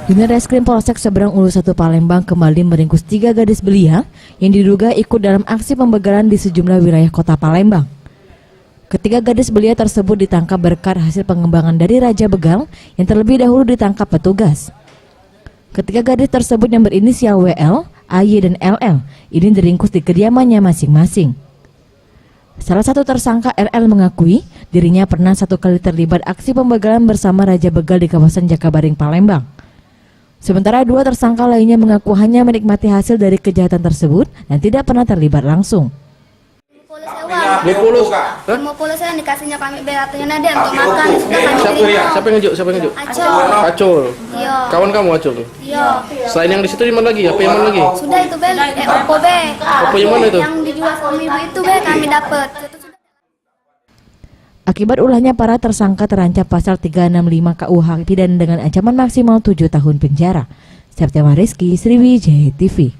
Unit Reskrim Polsek Seberang Ulu 1 Palembang kembali meringkus 3 gadis belia yang diduga ikut dalam aksi pembegalan di sejumlah wilayah kota Palembang. Ketiga gadis belia tersebut ditangkap berkat hasil pengembangan dari Raja Begal yang terlebih dahulu ditangkap petugas. Ketiga gadis tersebut yang berinisial WL, AY, dan LL ini diringkus di kediamannya masing-masing. Salah satu tersangka RL mengakui dirinya pernah 1 kali terlibat aksi pembegalan bersama Raja Begal di kawasan Jakabaring, Palembang. Sementara 2 tersangka lainnya mengaku hanya menikmati hasil dari kejahatan tersebut dan tidak pernah terlibat langsung. 50 saya dikasihnya kami beratnya ada untuk makan. Siapa yang ngejuk? Acul. Iya. Kawan kamu Acul? Iya. Selain yang di situ di mana lagi? Apa yang mana lagi? Sudah itu Oppo be. Oppo yang mana itu? Yang dijual sama ibu itu be kami dapat. Akibat ulahnya para tersangka terancam pasal 365 KUH pidana dengan ancaman maksimal 7 tahun penjara. Septiama Rizky, Sriwijaya TV.